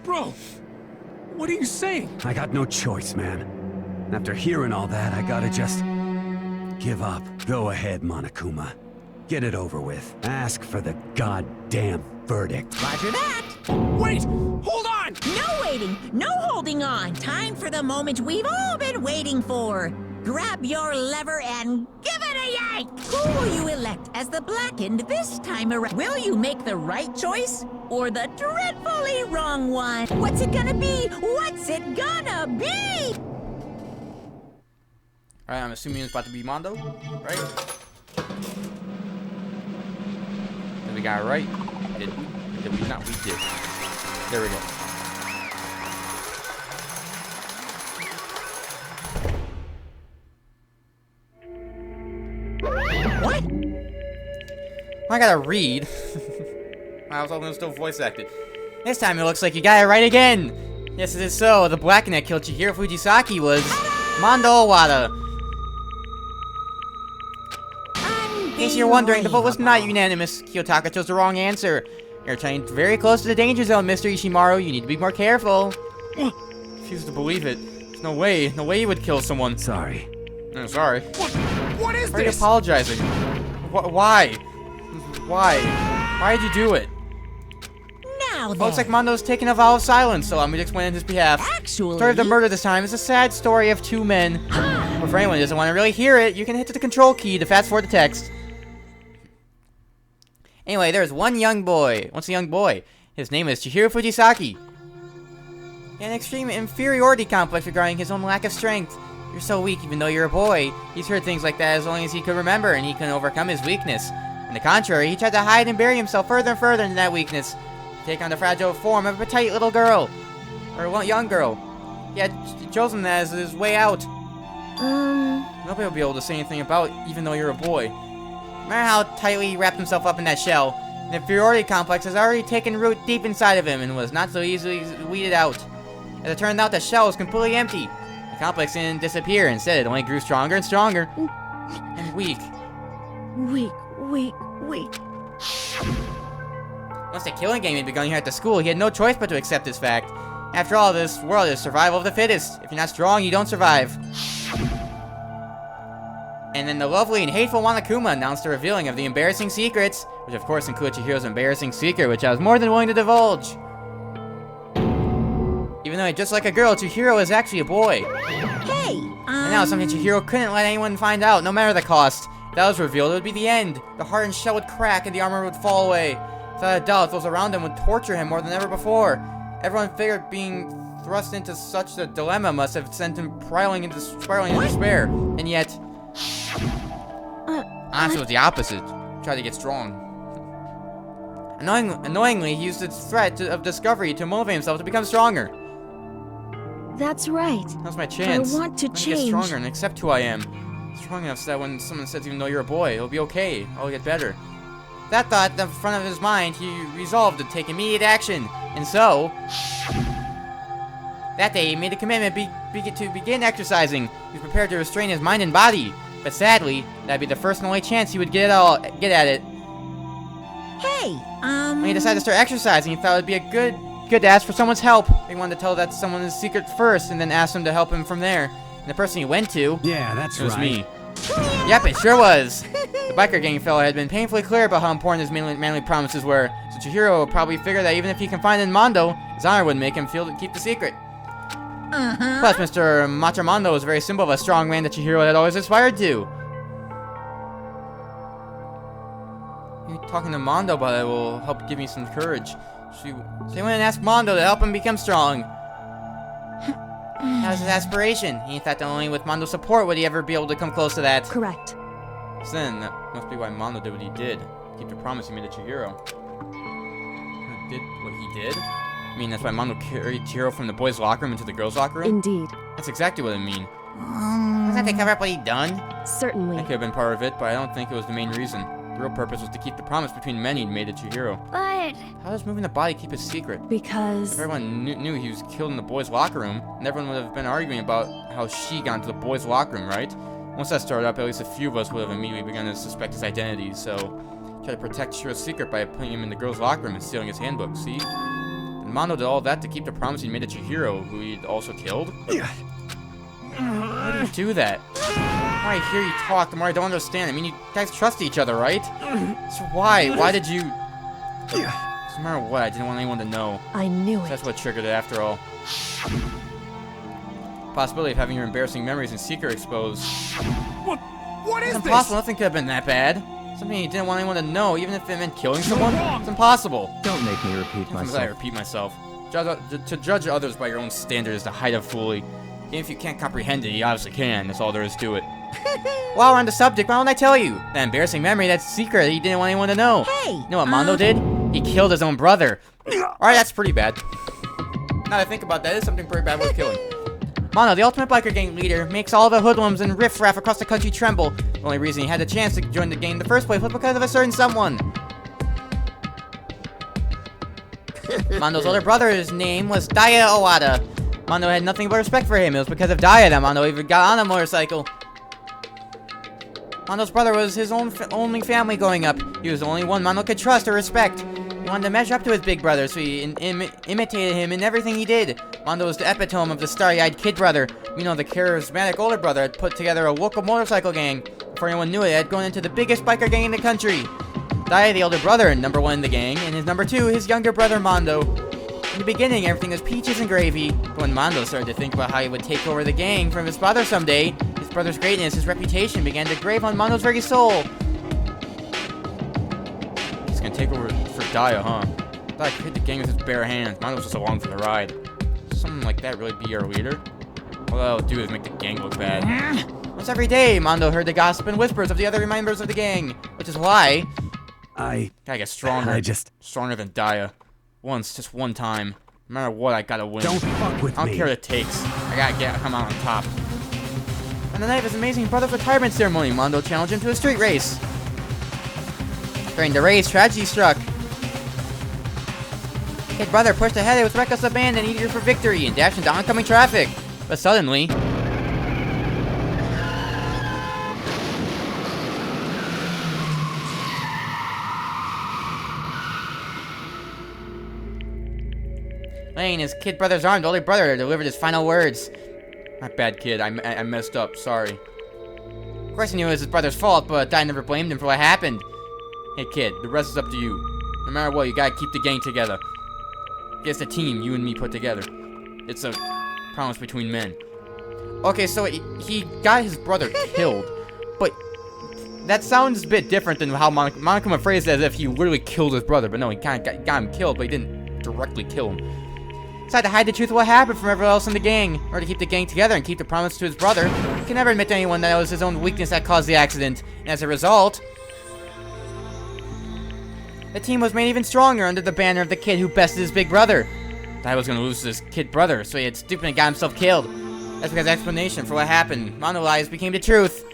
Bro, what are you saying? I got no choice, man. After hearing all that, I gotta just... give up. Go ahead, Monokuma. Get it over with. Ask for the goddamn verdict. Roger that. Wait! Hold on! No waiting. No holding on. Time for the moment we've all been waiting for. grab your lever and give it a yank! Who will you elect as the Blackened this time around? Will you make the right choice or the dreadfully wrong one? What's it gonna be? What's it gonna be? Alright, I'm assuming it's about to be Mondo, right? Did we got it right? Did we? Did we not? We did. There we go. What? I gotta read. I was hoping it was still voice acted. This time it looks like you got it right again. Yes, it is so. The Blackened that killed Chihiro Fujisaki was Mondo Owada. In case you're wondering, the vote was not unanimous. Kiyotaka chose the wrong answer. You're trying very close to the danger zone, Mr. Ishimaru. You need to be more careful. I refuse to believe it. There's no way you would kill someone. Sorry. No, sorry. What is Why are you this? apologizing? Why? Why? Why did you do it? Now Well, then. looks like Mondo's taking a vow of silence, so allow me to explain on his behalf. Actually... The story of the murder this time is a sad story of two men. But for anyone who doesn't want to really hear it, you can hit the control key to fast forward the text. Anyway, there's once a young boy. His name is Chihiro Fujisaki. He had an extreme inferiority complex regarding his own lack of strength. You're so weak even though you're a boy. He's heard things like that as long as he could remember, and he couldn't overcome his weakness. On the contrary, he tried to hide and bury himself further and further into that weakness, to take on the fragile form of a petite little girl. Or a young girl. He had chosen that as his way out. Nobody will be able to say anything about it, even though you're a boy. No matter how tightly he wrapped himself up in that shell, the inferiority complex has already taken root deep inside of him and was not so easily weeded out. As it turned out, the shell was completely empty. The complex didn't disappear. Instead, it only grew stronger and stronger. And weak. Weak. Once the killing game had begun here at the school, he had no choice but to accept this fact. After all, this world is survival of the fittest. If you're not strong, you don't survive. And then the lovely and hateful Monokuma announced the revealing of the embarrassing secrets, which of course included Chihiro's embarrassing secret, which I was more than willing to divulge. Even though just like a girl, Chihiro is actually a boy. Hey, And now something Chihiro couldn't let anyone find out, no matter the cost. If that was revealed, it would be the end. The hardened shell would crack and the armor would fall away. Without a doubt, those around him would torture him more than ever before. Everyone figured being thrust into such a dilemma must have sent him spiraling into despair. And yet... honestly, it was the opposite. He tried to get strong. Annoyingly, he used the threat of discovery to motivate himself to become stronger. That's right. That's my chance. I want to Get change. stronger and accept who I am. Strong enough so that when someone says even though you're a boy, it'll be okay. I'll get better. That thought at the front of his mind, he resolved to take immediate action. And so... that day, he made a commitment to begin exercising. He was prepared to restrain his mind and body. But sadly, that'd be the first and only chance he would get at it. Hey, When he decided to start exercising, he thought it'd be a good to ask for someone's help. He wanted to tell that to someone his secret first, and then ask them to help him from there. And the person he went to... yeah, that's it was right. me. Yep, it sure was. The biker gang fellow had been painfully clear about how important his manly promises were, so Chihiro would probably figure that even if he confided in Mondo, his honor would make him feel to keep the secret. Plus, Mr. Machamondo was a very symbol of a strong man that Chihiro had always aspired to. You're talking to Mondo, but it will help give me some courage. So he went and asked Mondo to help him become strong. That was his aspiration. He thought that only with Mondo's support would he ever be able to come close to that. Correct. So then, that must be why Mondo did what he did. Keep the promise he made to Chihiro. Did what he did? I mean, that's why Mondo carried Chihiro from the boys' locker room into the girls' locker room? Indeed. That's exactly what I mean. Was that to cover up what he'd done? Certainly. That could have been part of it, but I don't think it was the main reason. The real purpose was to keep the promise between men he'd made to Chihiro. But... how does moving the body keep a secret? Because... if everyone knew he was killed in the boys' locker room, and everyone would have been arguing about how she got into the boys' locker room, right? Once that started up, at least a few of us would have immediately begun to suspect his identity, so... try to protect Chihiro's secret by putting him in the girls' locker room and stealing his handbook, see? And Mondo did all that to keep the promise he made to Chihiro, who he'd also killed? Why do you do that? The more I hear you talk, the more I don't understand. I mean, you guys trust each other, right? So why? Why did you... no matter what, I didn't want anyone to know. I knew it. That's what triggered it after all. Possibility of having your embarrassing memories and secret exposed. What is It's this? impossible. Nothing could have been that bad. Something you didn't want anyone to know, even if it meant killing someone. It's impossible. Don't make me repeat Sometimes I repeat myself. To judge others by your own standards is the height of foolery. Even if you can't comprehend it, you obviously can. That's all there is to it. While we're on the subject, why don't I tell you? That embarrassing memory, that secret he didn't want anyone to know. Hey! You know what Mondo did? He killed his own brother. Alright, that's pretty bad. Now that I think about that, it's something pretty bad worth killing. Mondo, the ultimate biker gang leader, makes all the hoodlums and riffraff across the country tremble. The only reason he had the chance to join the gang in the first place was because of a certain someone. Mondo's older brother's name was Daya Owada. Mondo had nothing but respect for him. It was because of Daya that Mondo even got on a motorcycle. Mondo's brother was his only family growing up. He was the only one Mondo could trust or respect. He wanted to measure up to his big brother, so he imitated him in everything he did. Mondo was the epitome of the starry-eyed kid brother. Meanwhile, the charismatic older brother had put together a local motorcycle gang. Before anyone knew it, it had grown into the biggest biker gang in the country. Daya, the older brother, number 1 in the gang, and his number 2, his younger brother Mondo. In the beginning, everything was peaches and gravy, but when Mondo started to think about how he would take over the gang from his father someday, his brother's greatness, his reputation began to grave on Mondo's very soul. He's gonna take over for Daya, huh? Daya could hit the gang with his bare hands. Mondo was just along for the ride. Someone like that really be our leader? All that'll do is make the gang look bad. Once every day, Mondo heard the gossip and whispers of the other members of the gang, which is why gotta get stronger. Stronger than Daya. Just one time. No matter what, I gotta win. Don't fuck with me. I don't care what it takes. I gotta come out on top. On the night of his amazing brother's retirement ceremony, Mondo challenged him to a street race. During the race, tragedy struck. Kid brother pushed ahead with reckless abandon, eager for victory, and dashed into oncoming traffic. But suddenly, laying his kid brother's arm, the older brother delivered his final words. My bad, kid. I messed up. Sorry. Of course he knew it was his brother's fault, but Dai never blamed him for what happened. Hey, kid. The rest is up to you. No matter what, you gotta keep the gang together. It's a team you and me put together. It's a promise between men. Okay, so he got his brother killed, but that sounds a bit different than how Monokuma phrased it, as if he literally killed his brother. But no, he kind of got him killed, but he didn't directly kill him. He decided to hide the truth of what happened from everyone else in the gang, or to keep the gang together and keep the promise to his brother. He could never admit to anyone that it was his own weakness that caused the accident, and as a result, the team was made even stronger under the banner of the kid who bested his big brother. Dai was going to lose to his kid brother, so he had stupid and got himself killed. That's because the explanation for what happened. Mono lies became the truth.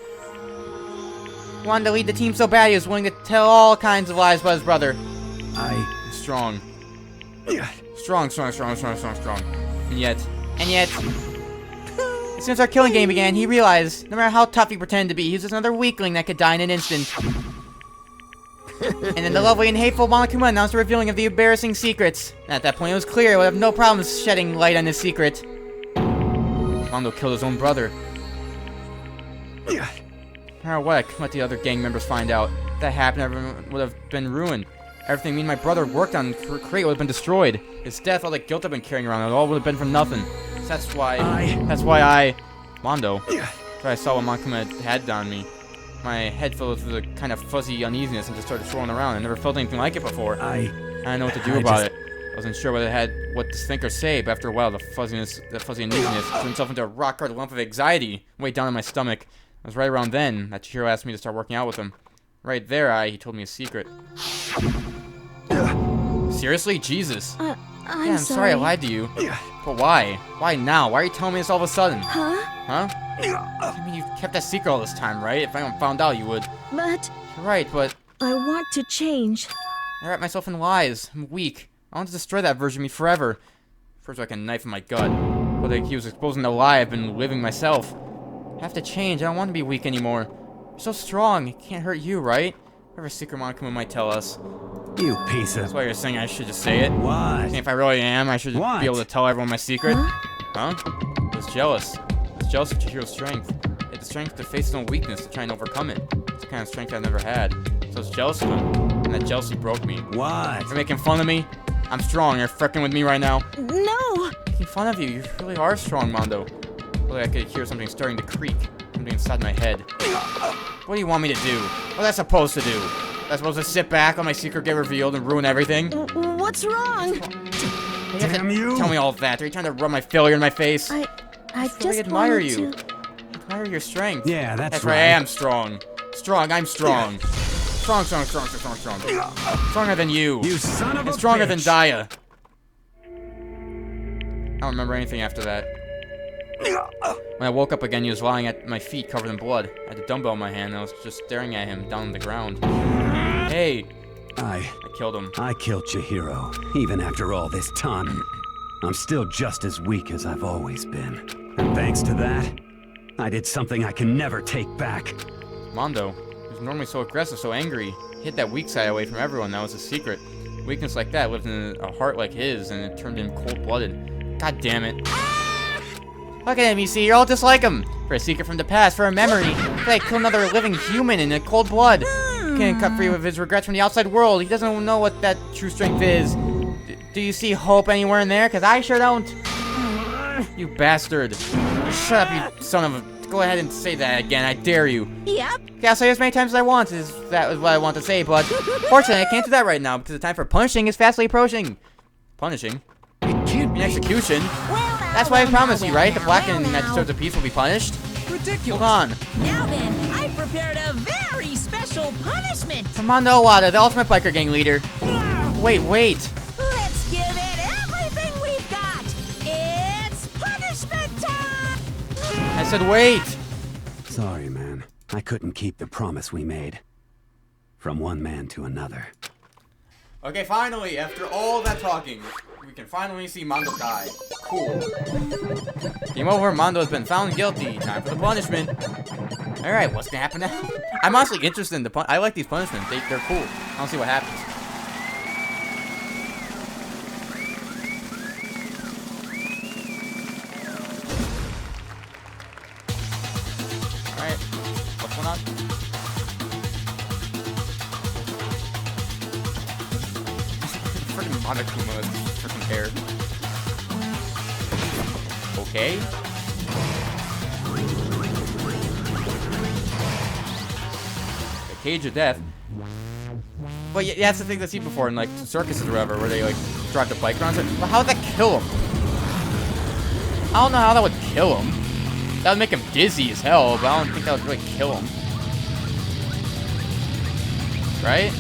He wanted to lead the team so bad he was willing to tell all kinds of lies about his brother. Strong. Strong. And yet, as soon as our killing game began, he realized, no matter how tough he pretended to be, he was just another weakling that could die in an instant. And then the lovely and hateful Monokuma announced the revealing of the embarrassing secrets. And at that point, it was clear he would have no problems shedding light on his secret. Mondo killed his own brother. No matter what, I couldn't let the other gang members find out. If that happened, everyone would have been ruined. Everything me and my brother worked on to create would have been destroyed. His death, all the guilt I've been carrying around, it all would have been for nothing. So that's why Mondo, after I saw what Monokuma had done me, my head filled with a kind of fuzzy uneasiness and just started swirling around. I never felt anything like it before. I didn't know what to do about it. I wasn't sure what to think or say, but after a while, the fuzzy uneasiness turned itself into a rock-hard lump of anxiety weighed down in my stomach. It was right around then that Chihiro asked me to start working out with him. Right there, he told me a secret. Seriously? Jesus. I'm sorry I lied to you. But why? Why now? Why are you telling me this all of a sudden? Huh? I mean, you kept that secret all this time, right? If anyone found out, you would. But... You're right, but... I want to change. I wrap myself in lies. I'm weak. I want to destroy that version of me forever. First, like a knife in my gut. But like he was exposing the lie I've been living myself. I have to change. I don't want to be weak anymore. You're so strong. It can't hurt you, right? Whatever secret Monokuma might tell us. You piece of... That's why you're saying I should just say it? What? And if I really am, I should be able to tell everyone my secret? Huh? I was jealous. I was jealous of Chihiro's strength. He had the strength to face his own weakness to try and overcome it. It's the kind of strength I've never had. So I was jealous of him. And that jealousy broke me. What? You're making fun of me? I'm strong. You're fricking with me right now? No! Making fun of you. You really are strong, Mondo. Like I could hear something starting to creak. Something inside my head. What do you want me to do? What am I supposed to do? Am I supposed to sit back when my secret get revealed and ruin everything? What's wrong? Damn you! Tell me all that. Are you trying to rub my failure in my face? I just just admire wanted you. to... Admire your strength. Yeah, that's right. right. I am strong. Strong. I'm strong. Strong. Stronger than you. You son of a stronger bitch. than Daya. I don't remember anything after that. When I woke up again, he was lying at my feet covered in blood. I had a dumbbell in my hand and I was just staring at him down on the ground. Hey! I killed him. I killed Chihiro, even after all this time. I'm still just as weak as I've always been. And thanks to that, I did something I can never take back. Mondo, he was normally so aggressive, so angry. He hid that weak side away from everyone. That was his secret. Weakness like that lived in a heart like his, and it turned him cold-blooded. God damn it. Look at him, you see, you're all just like him. For a secret from the past, for a memory. It's like kill another living human in a cold blood. Can't cut free with his regrets from the outside world. He doesn't know what that true strength is. Do you see hope anywhere in there? Because I sure don't. You bastard. Shut up, you son of a... Go ahead and say that again, I dare you. Yep. Yeah, I'll say as many times as I want, that is what I want to say, but... Fortunately, I can't do that right now, because the time for punishing is fastly approaching. Punishing? It can't be an execution. That's why I promised you, right? The blackening episodes of peace will be punished. Ridiculous. Hold on. Now then, I prepared a very special punishment. Come on, Owada, the ultimate biker gang leader. Wait. Let's give it everything we've got. It's punishment time. I said wait. Sorry, man. I couldn't keep the promise we made. From one man to another. Okay, finally, after all that talking, we can finally see Mondo die. Cool. Game over, Mondo has been found guilty. Time for the punishment. Alright, what's gonna happen now? I'm honestly interested in I like these punishments. They're cool. I don't see what happens. Alright, what's going on? Freaking Monokuma freaking hair. Okay. The Cage of Death. Well, yeah, that's the thing I've seen before in like circuses or whatever, where they like drive the bike around. But how would that kill him? I don't know how that would kill him. That would make him dizzy as hell, but I don't think that would really kill him. Right?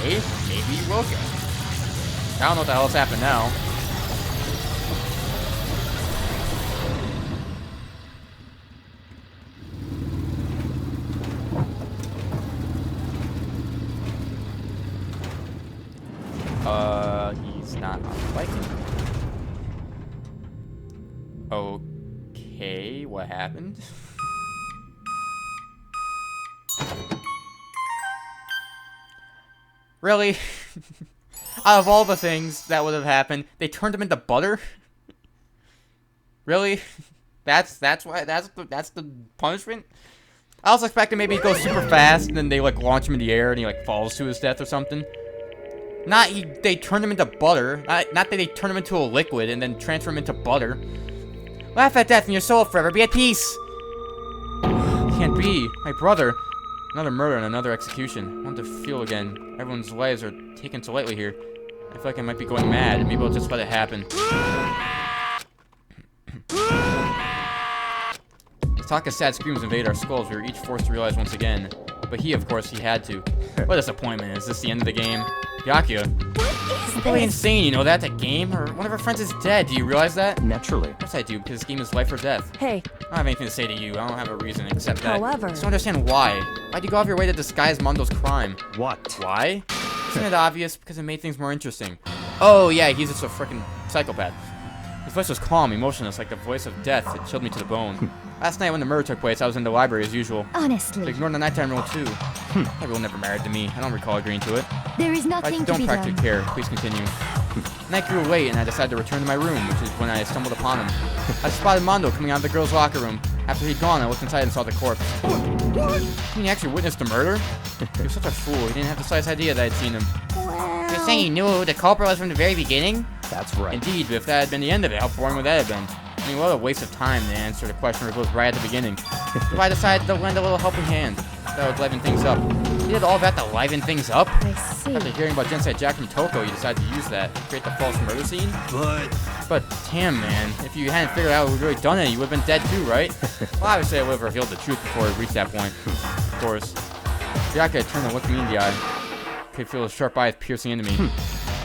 Okay, maybe he will get. I don't know what the hell's happened now. He's not on the bike anymore. Okay, what happened? Really? Out of all the things that would have happened, they turned him into butter? Really? That's the punishment? I was expecting maybe he'd go super fast and then they like launch him in the air and he like falls to his death or something. They turned him into butter. Not that they turn him into a liquid and then transfer him into butter. Laugh at death and your soul forever. Be at peace. Can't be. My brother. Another murder and another execution. I want to feel again. Everyone's lives are taken so lightly here. I feel like I might be going mad. Maybe I'll just let it happen. The talk of sad screams invade our skulls. We were each forced to realize once again. But he, of course, he had to. What a disappointment. Is this the end of the game? Yakuya. What is really insane, you know that? That game? Or one of our friends is dead. Do you realize that? Naturally. Of course I do, because this game is life or death. Hey. I don't have anything to say to you. I don't have a reason except that. However. I just don't understand why. Why'd you go off your way to disguise Mondo's crime? What? Why? Isn't it obvious? Because it made things more interesting. Oh, yeah, he's just a freaking psychopath. His voice was calm, emotionless, like the voice of death. It chilled me to the bone. Last night when the murder took place, I was in the library as usual. Honestly. So ignored the nighttime rule, too. Everyone never married to me. I don't recall agreeing to it. There is nothing to be don't practically done. care. Please continue. Night grew late, and I decided to return to my room, which is when I stumbled upon him. I spotted Mondo coming out of the girls' locker room. After he'd gone, I looked inside and saw the corpse. He actually witnessed the murder? He was such a fool. He didn't have the slightest idea that I'd seen him. Well, You're saying you knew who the culprit was from the very beginning? That's right. Indeed, but if that had been the end of it, how boring would that have been? I mean, what a waste of time to answer the question revealed right at the beginning. So I decided to lend a little helping hand. That would liven things up. You did all that to liven things up? I see. After hearing about Genocide Jack from Toko, you decided to use that to create the false murder scene? But damn, man, if you hadn't figured out who'd really done it, you would have been dead too, right? Well, obviously I would have revealed the truth before it reached that point. Of course. Jack had turned and looked me in the eye. Could feel his sharp eyes piercing into me.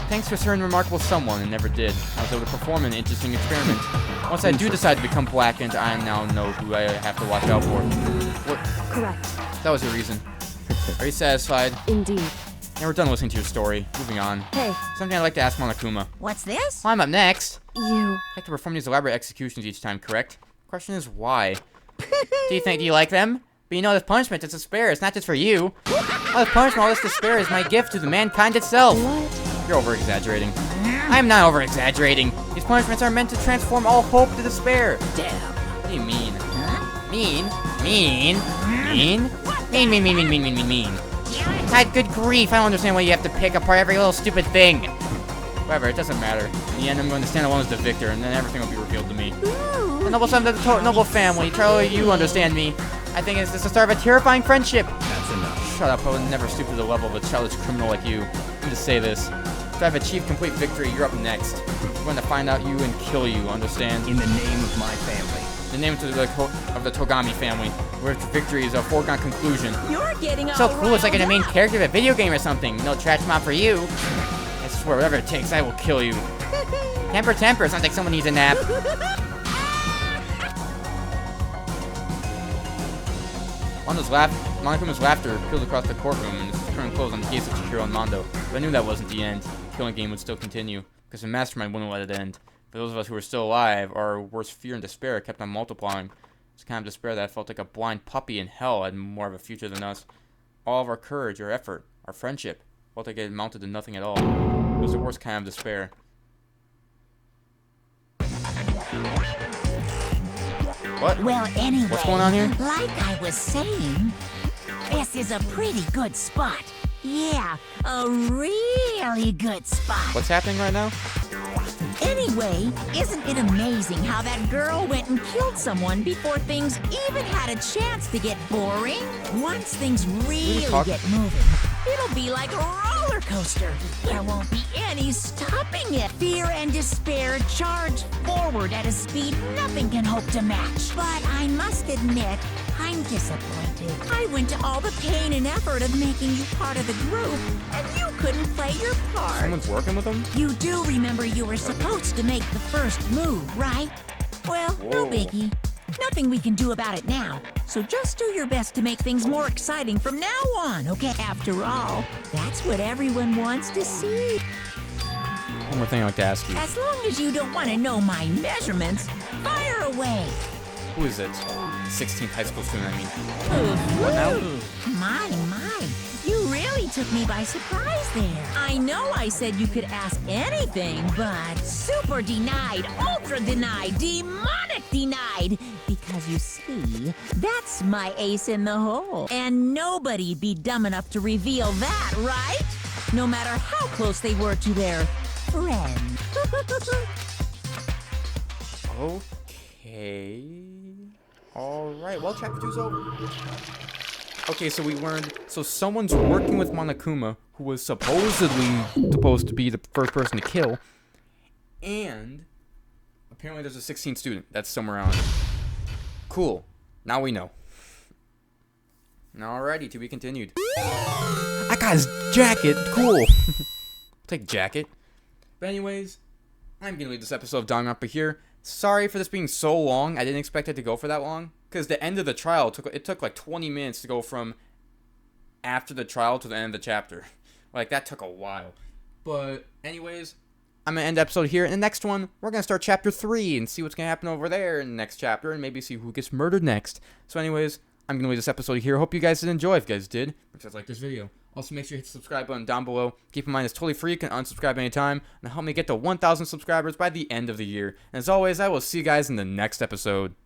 Thanks to a certain remarkable someone, and never did, I was able to perform an interesting experiment. Once I do decide to become blackened, I now know who I have to watch out for. What? Correct. That was your reason. Are you satisfied? Indeed. And we're done listening to your story. Moving on. Hey. Something I'd like to ask Monokuma. What's this? Well, I'm up next. You. I like to perform these elaborate executions each time, correct? Question is why? Do you like them? But you know this punishment is despair. It's not just for you. All this punishment, all this despair is my gift to the mankind itself. What? You're over-exaggerating. I am not over-exaggerating. These punishments are meant to transform all hope to despair. Damn. What do you mean? Huh? Mean? Mean? Mean? God, good grief, I don't understand why you have to pick apart every little stupid thing. Whatever, it doesn't matter. In the end, I'm going to stand alone as the victor, and then everything will be revealed to me. The noble son of the noble family, Charlie, you understand me. I think it's just the start of a terrifying friendship. That's enough. Shut up, I would never stoop to the level of a childish criminal like you. Let me just say this. If I've achieved complete victory, you're up next. I'm going to find out you and kill you, understand? In the name of my family. The name of the Togami family, where victory is a foregone conclusion. You're getting So cool, it's like you're the main character of a video game or something. No trash mouth for you. I swear, whatever it takes, I will kill you. Temper, sounds like someone needs a nap. Monokuma's laughter peeled across the courtroom and turned closed on the case of Chihiro and Mondo. But I knew that wasn't the end. The killing game would still continue, because the mastermind wouldn't let it end. For those of us who were still alive, our worst fear and despair kept on multiplying. It's kind of despair that felt like a blind puppy in hell had more of a future than us. All of our courage, our effort, our friendship, felt like it amounted to nothing at all. It was the worst kind of despair. What? Well, anyway, what's going on here? Like I was saying, this is a pretty good spot. Yeah, a really good spot. What's happening right now? Anyway, isn't it amazing how that girl went and killed someone before things even had a chance to get boring? Once things really get moving, it'll be like a roller coaster. There won't be any stopping it. Fear and despair charge forward at a speed nothing can hope to match. But I must admit, I'm disappointed. I went to all the pain and effort of making you part of the group, and you couldn't play your part. Someone's working with them? You do remember you were supposed to make the first move, right? Well, no biggie. Nothing we can do about it now. So just do your best to make things more exciting from now on, okay? After all, that's what everyone wants to see. One more thing I'd like to ask you. As long as you don't want to know my measurements, fire away. Who is it? 16th high school student, I mean. What now? My. You really took me by surprise there. I know I said you could ask anything, but super denied, ultra denied, demonic denied. Because you see, that's my ace in the hole. And nobody'd be dumb enough to reveal that, right? No matter how close they were to their friend. Okay. Alright, well, chapter 2's over. Okay, so we learned, so someone's working with Monokuma, who was supposedly supposed to be the first person to kill, and apparently there's a 16th student that's somewhere around. Cool. Now we know. Alrighty, to be continued. I got his jacket. Cool. I'll take jacket. But anyways, I'm gonna leave this episode of Danganronpa here. Sorry for this being so long. I didn't expect it to go for that long. Because the end of the trial, took like 20 minutes to go from after the trial to the end of the chapter. Like, that took a while. But anyways, I'm going to end the episode here. In the next one, we're going to start chapter 3 and see what's going to happen over there in the next chapter. And maybe see who gets murdered next. So anyways, I'm going to leave this episode here. Hope you guys did enjoy. If you guys did, make sure to like this video. Also, make sure you hit the subscribe button down below. Keep in mind, it's totally free. You can unsubscribe anytime. And help me get to 1,000 subscribers by the end of the year. And as always, I will see you guys in the next episode.